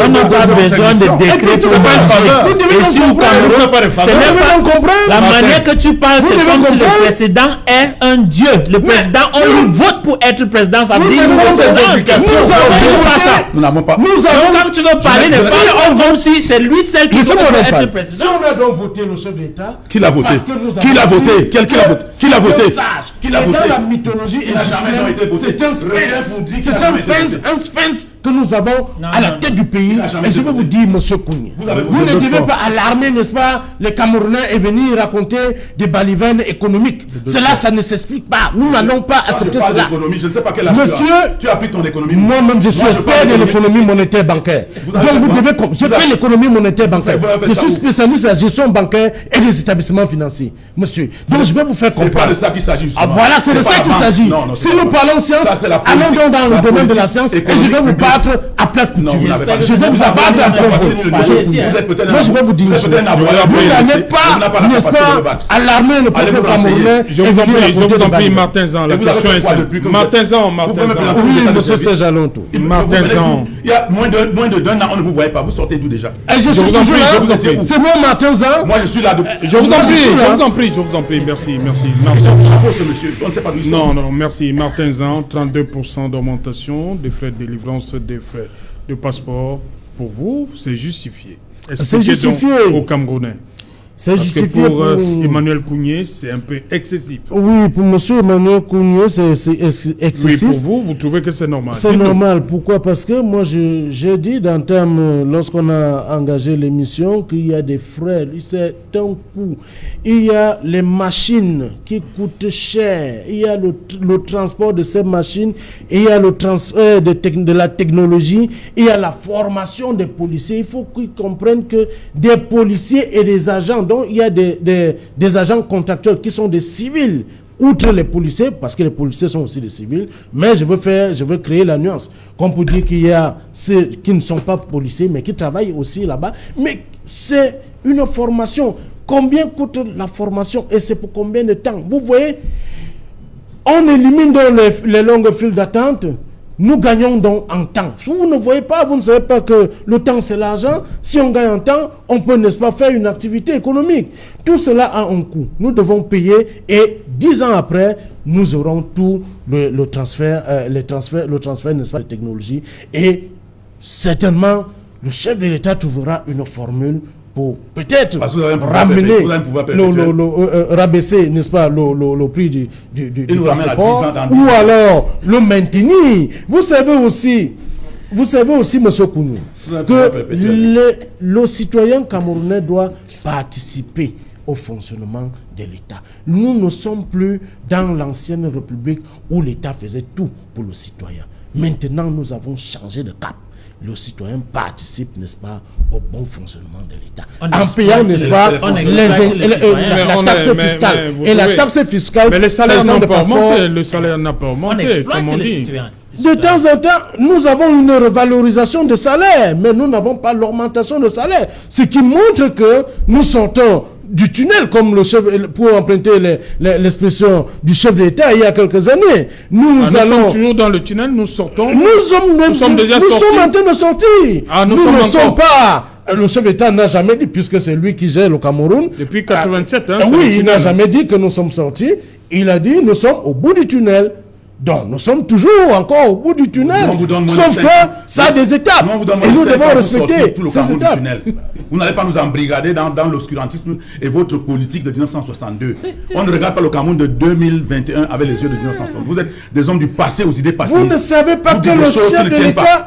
n'a pas besoin de décrets. Et si au Cameroun, ce n'est pas la manière que tu parles, c'est comme si le président est un dieu. Le président, on lui vote pour être président. Ça dit
nous n'avons pas.
Quand tu veux parler des femmes, comme si c'est lui seul qui doit être président.
Si on a donc voté le chef d'État,
qui l'a voté? Qui l'a voté? Qui l'a voté? Qui l'a voté?
Dans la mythologie égyptienne, c'est un sphinx que nous avons à la tête du pays. Et je vais vous dire, monsieur Kougno, vous ne devez pas alarmer, n'est-ce pas, les Camerounais et venir raconter des balivernes économiques. Cela, ça ne s'explique pas. Nous n'allons pas accepter cela.
Je ne sais pas quel âge tu as pris ton économie.
Moi-même, je suis expert de l'économie monétaire bancaire. Donc, vous devez... Je fais l'économie monétaire bancaire. Je suis spécialiste de la gestion bancaire et des établissements financiers. Monsieur, donc je vais vous faire comprendre.
C'est pas de ça qu'il s'agit.
Voilà, c'est de ça qu'il s'agit. Si nous parlons science, allons donc dans le domaine de la science et je vais vous battre à plat couture. Je vais vous abattre à plat couture. Moi, je vais vous dire, vous n'allez pas, n'est-ce pas, alarmer le peuple camerounais.
Je vous en prie, Martin Zan, la question est simple. Martin Zan.
Oui, monsieur Serge Alonto.
Martin Zan. Il y a moins d'un an, on ne vous voyait pas. Vous sortez d'où déjà?
Je vous en prie. C'est moi, Martin Zan.
Moi, je suis là.
Je vous en prie. Merci. Non, merci. Martin Zan, 32% d'augmentation des frais de délivrance des frais de passeport. Pour vous, c'est justifié.
C'est justifié
aux Camerounais.
C'est justifié
pour Emmanuel Kougno, c'est un peu excessif.
Oui, pour M. Emmanuel Kougno, c'est excessif.
Oui, pour vous trouvez que c'est normal?
C'est normal. Pourquoi? Parce que moi, j'ai dit dans le terme, lorsqu'on a engagé l'émission, qu'il y a des frais. C'est un coût. Il y a les machines qui coûtent cher. Il y a le transport de ces machines. Il y a le transfert de la technologie. Il y a la formation des policiers. Il faut qu'ils comprennent que des policiers et des agents, donc il y a des agents contractuels qui sont des civils outre les policiers, parce que les policiers sont aussi des civils, mais je veux créer la nuance. Comme pour dire qu'il y a ceux qui ne sont pas policiers, mais qui travaillent aussi là-bas. Mais c'est une formation. Combien coûte la formation et c'est pour combien de temps? Vous voyez, on élimine donc les longues files d'attente. Nous gagnons donc en temps. Vous ne voyez pas, vous ne savez pas que le temps c'est l'argent. Si on gagne en temps, on peut, n'est-ce pas, faire une activité économique. Tout cela a un coût. Nous devons payer et 10 ans après, nous aurons tout le transfert, n'est-ce pas, de technologie. Et certainement, le chef de l'État trouvera une formule pour peut-être ramener, rabaisser, n'est-ce pas, le prix du passeport, ou alors le maintenir. Vous savez aussi, M. Kounou, que le citoyen camerounais doit participer au fonctionnement de l'État. Nous ne sommes plus dans l'ancienne République où l'État faisait tout pour le citoyen. Maintenant, nous avons changé de cap. Le citoyen participe, n'est-ce pas, au bon fonctionnement de l'État. En payant, n'est-ce pas, la taxe fiscale. Et la taxe fiscale,
mais le salaire n'a pas augmenté. Le salaire n'a pas augmenté, comme on dit.
De temps en temps, nous avons une revalorisation de salaire, mais nous n'avons pas l'augmentation de salaire. Ce qui montre que nous sortons du tunnel, comme le chef, pour emprunter l'expression du chef de l'État il y a quelques années. Nous
sommes toujours dans le tunnel, nous sortons.
Nous sommes déjà sortis. Nous sommes en train de sortir. Nous ne sommes pas. Le chef d'État n'a jamais dit, puisque c'est lui qui gère le Cameroun.
Depuis 87,
oui, il n'a jamais dit que nous sommes sortis. Il a dit nous sommes au bout du tunnel. Donc, nous sommes toujours encore au bout du tunnel. Sauf que ça a des étapes. Et nous devons respecter ces étapes.
Vous n'allez pas nous embrigader dans l'obscurantisme et votre politique de 1962. On ne regarde pas le Cameroun de 2021 avec les yeux de 1960. Vous êtes des hommes du passé aux idées passées.
Vous ne savez pas que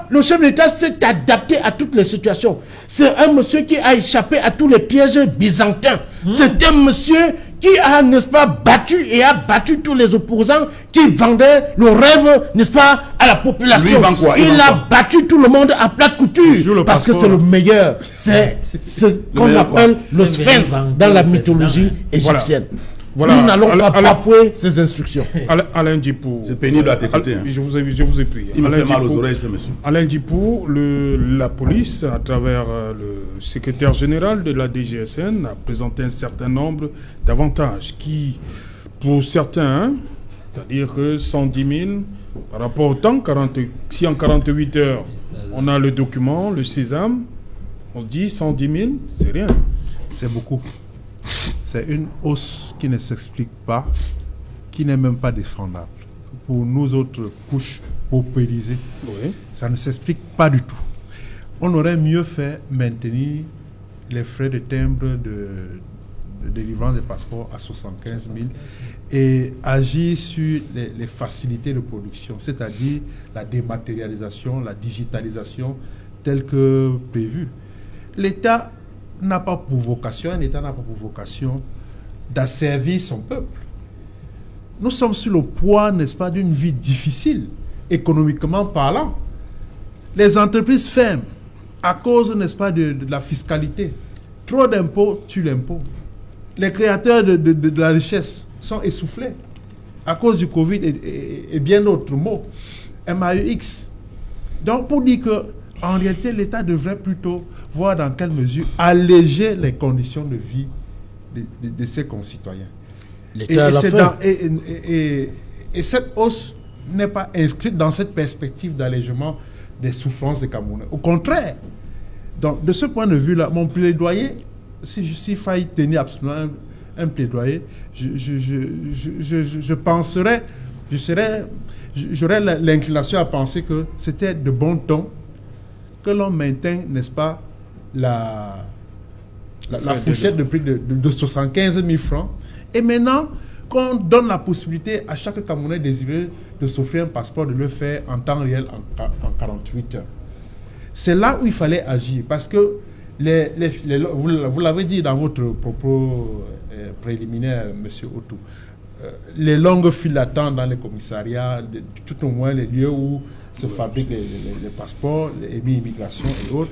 le chef de l'État s'est adapté à toutes les situations. C'est un monsieur qui a échappé à tous les pièges byzantins. C'est un monsieur qui a, n'est-ce pas, battu tous les opposants qui vendaient le rêve, n'est-ce pas, à la population. Il a battu tout le monde à plate couture parce que c'est le meilleur. C'est ce qu'on appelle le sphinx dans la mythologie égyptienne. Voilà. Nous n'allons pas bafouer ces instructions.
Alain Djipou.
C'est pénible à t'écouter.
Je vous ai pris.
Il me fait mal aux oreilles, ce monsieur.
Alain Djipou, la police, à travers le secrétaire général de la DGSN, a présenté un certain nombre d'avantages qui, pour certains, c'est-à-dire que 110 000, par rapport au temps, si en 48 heures, on a le document, le sésame, on dit 110 000, c'est rien.
C'est beaucoup. C'est une hausse qui ne s'explique pas, qui n'est même pas défendable. Pour nous autres couches paupérisées, ça ne s'explique pas du tout. On aurait mieux fait maintenir les frais de timbre de délivrance des passeports à 75 000 et agir sur les facilités de production, c'est-à-dire la dématérialisation, la digitalisation telle que prévue. L'État n'a pas pour vocation, un État n'a pas pour vocation d'asservir son peuple. Nous sommes sur le poids, n'est-ce pas, d'une vie difficile, économiquement parlant. Les entreprises ferment à cause, n'est-ce pas, de la fiscalité. Trop d'impôts tue l'impôt. Les créateurs de la richesse sont essoufflés à cause du Covid et bien d'autres mots. MAUX. Donc, pour dire que en réalité, l'État devrait plutôt voir dans quelle mesure alléger les conditions de vie de ses concitoyens. Et cette hausse n'est pas inscrite dans cette perspective d'allègement des souffrances des Camerounais. Au contraire, donc, de ce point de vue-là, mon plaidoyer, s'il faille tenir absolument un plaidoyer, je penserais, j'aurais l'inclination à penser que c'était de bon ton que l'on maintient, n'est-ce pas, la fourchette de prix de 75 000 francs. Et maintenant, qu'on donne la possibilité à chaque Camerounais désireux de s'offrir un passeport, de le faire en temps réel en 48 heures. C'est là où il fallait agir. Parce que, vous l'avez dit dans votre propos préliminaire, M. Otto, les longues files d'attente dans les commissariats, tout au moins les lieux où se fabriquent les passeports, les immigration et autres,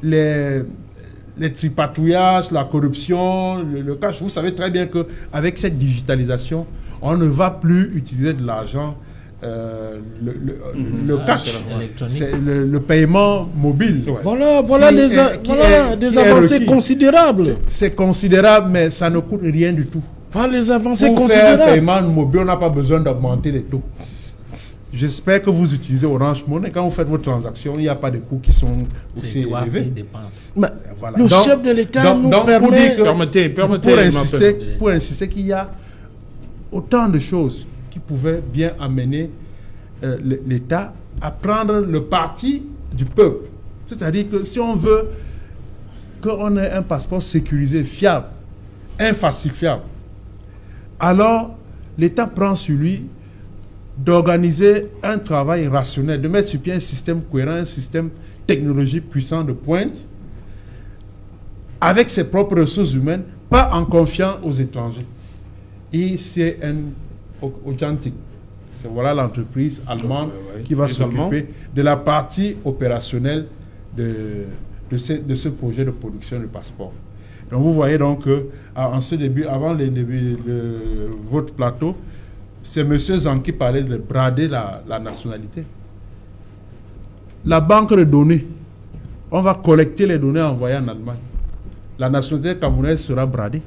les tripatouillages, la corruption, le cash. Vous savez très bien qu'avec cette digitalisation, on ne va plus utiliser de l'argent, le cash, c'est le paiement mobile.
Voilà des avancées considérables.
C'est considérable, mais ça ne coûte rien du tout.
Les avancées
Pour
considérables.
faire un paiement mobile, on n'a pas besoin d'augmenter les taux. J'espère que vous utilisez Orange Money. Quand vous faites vos transactions, il n'y a pas de coûts qui sont aussi élevés.
Voilà. Le chef de l'État nous permet...
Pour insister qu'il y a autant de choses qui pouvaient bien amener l'État à prendre le parti du peuple. C'est-à-dire que si on veut qu'on ait un passeport sécurisé, fiable, infalsifiable, alors l'État prend sur lui d'organiser un travail rationnel, de mettre sur pied un système cohérent, un système technologique puissant de pointe, avec ses propres ressources humaines, pas en confiant aux étrangers. ICN Ojantic, c'est voilà l'entreprise allemande qui va s'occuper de la partie opérationnelle de ce projet de production de passeport. Donc vous voyez donc en ce début, avant le début de votre plateau, c'est M. Zhang qui parlait de brader la nationalité. La banque de données, on va collecter les données envoyées en Allemagne. La nationalité camerounaise sera bradée.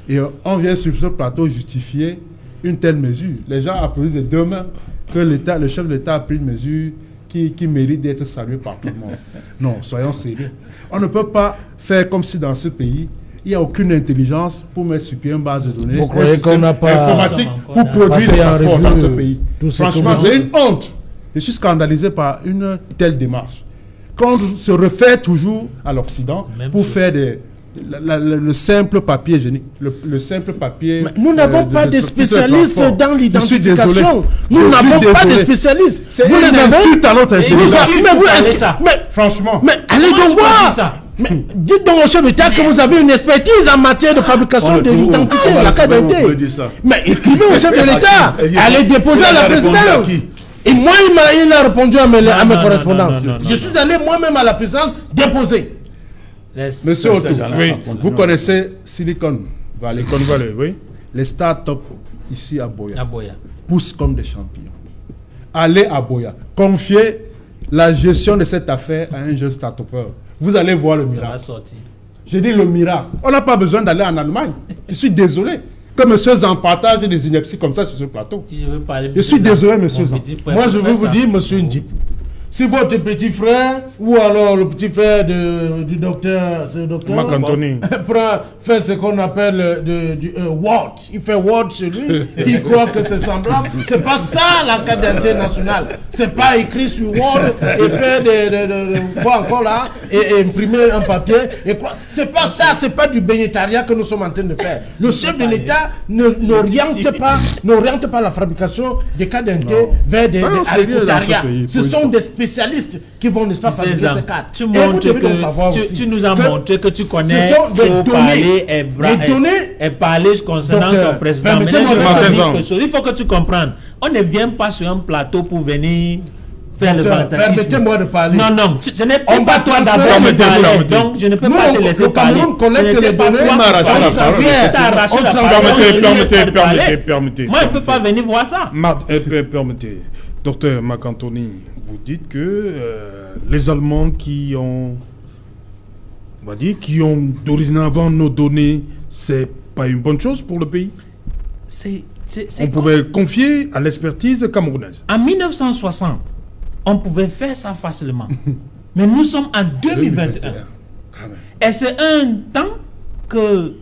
Et on vient sur ce plateau justifier une telle mesure. Les gens applaudissent de deux mains que le chef de l'État a pris une mesure qui mérite d'être saluée par tout le monde. Non, soyons sérieux. On ne peut pas faire comme si dans ce pays, il n'y a aucune intelligence pour mettre sur pied une base de données.
Vous croyez qu'on n'a pas
informatique pour produire des passeports dans ce pays? Franchement, c'est une honte. Je suis scandalisé par une telle démarche. Quand on se réfère toujours à l'Occident pour faire le simple papier génique, le simple papier...
Mais nous n'avons pas de spécialistes dans l'identification. Nous n'avons pas de spécialistes.
C'est une insulte à notre intelligence.
Mais
franchement...
Mais allez donc voir. Mais dites donc au chef d'État que vous avez une expertise en matière de fabrication de l'identité, la carte d'identité. Mais écrivez au chef de l'État, allez déposer à la présidence. Et moi, il a répondu à mes correspondances. Je suis allé moi-même à la présidence déposer.
Monsieur Otto, vous connaissez Silicon Valley.
Oui.
Les start-up ici à Boya poussent comme des champignons. Allez à Boya, confiez la gestion de cette affaire à un jeune start-upper. Vous allez voir le miracle. J'ai dit le miracle. On n'a pas besoin d'aller en Allemagne. Je suis désolé que monsieur Zhang partage des inepties comme ça sur ce plateau. Je suis désolé, monsieur Zhang.
Moi, je veux vous dire, monsieur Ndip, si votre petit frère, ou alors le petit frère du docteur, c'est le docteur
Macantoni,
fait ce qu'on appelle du Word. Il fait Word chez lui, il croit que c'est semblable. C'est pas ça la carte d'identité nationale. C'est pas écrit sur Word et faire quoi encore là, et imprimer un papier. C'est pas ça, c'est pas du bénétariat que nous sommes en train de faire. Le chef de l'État n'oriente pas la fabrication des cartes d'identité vers des bénétariats. Ce sont des spécialistes qui vont, n'est-ce pas, fabriquer ces cartes.
Tu nous as montré que tu connais pour parler et parler concernant ton président. Mais il faut que tu comprennes. On ne vient pas sur un plateau pour venir faire le bantatisme.
Permettez-moi de parler.
Non, ce n'est pas toi d'abord de parler. Donc, je ne peux pas te laisser parler.
Permettez.
Moi, je ne peux pas venir voir ça.
Permettez. Docteur Macantoni, vous dites que les Allemands qui ont dorénavant nos données, c'est pas une bonne chose pour le pays. On pouvait confier à l'expertise camerounaise.
En 1960, on pouvait faire ça facilement. Mais nous sommes en 2021. Et c'est un temps que,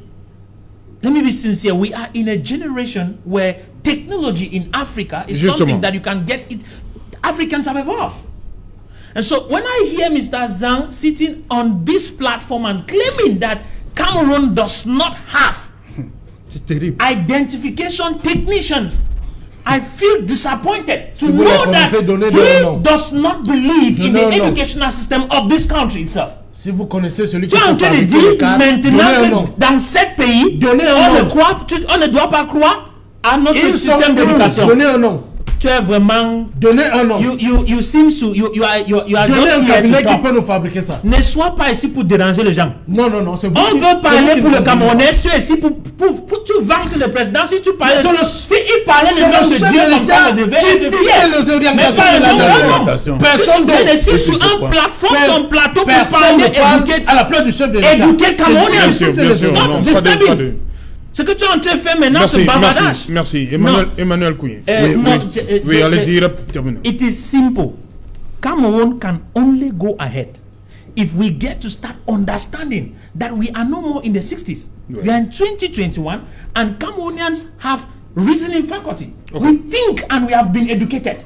let me be sincere, we are in a generation where technology in Africa is something that you can get it. Africans have evolved. And so when I hear Mr. Zhang sitting on this platform and claiming that Cameroon does not have identification technicians, I feel disappointed to know that he does not believe in the educational system of this country itself.
Si vous connaissez celui
qui est en train de dire maintenant que dans ce pays, on ne doit pas croire à notre système d'éducation.
Donnez un nom.
Tu es vraiment.
Donnez un nom.
You seem to you are
Donnez un cabinet qui peut nous fabriquer ça.
Ne sois pas ici pour déranger les gens.
Non, c'est vous.
On veut parler pour le Camerounais. Tu es ici pour tu vantes le président, si tu parlais,
C'est
il parlait le nom de Dieu comme ça, on devait être fier.
les orientations
Mais
de
pas
la
non.
Personne
Mais si sur un plateau pour parler, éduquer,
à la place du chef de l'État.
éduquer Camerounais.
Bien sûr, non,
Stop,
pas
stop
de-
it. Ce que tu es en train de faire maintenant, c'est
Merci,
bavardage.
merci.
Non.
Emmanuel Kouye.
Oui,
allez-y, terminez.
It is simple. Cameroon can only go ahead if we get to start understanding that we are no more in the 60s. We are in 2021 and Cameroonians have reasoning faculty.
Okay.
We think and we have been educated.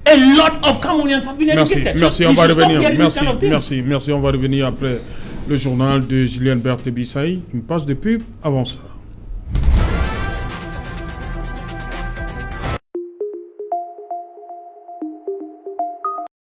A lot of Cameroonians have been educated.
Merci,
So
on
we
va
should stop
revenir.
getting this kind of things.
Merci, on va revenir après le journal de Julien Berthe Bissaï. Une page de pub avant ça.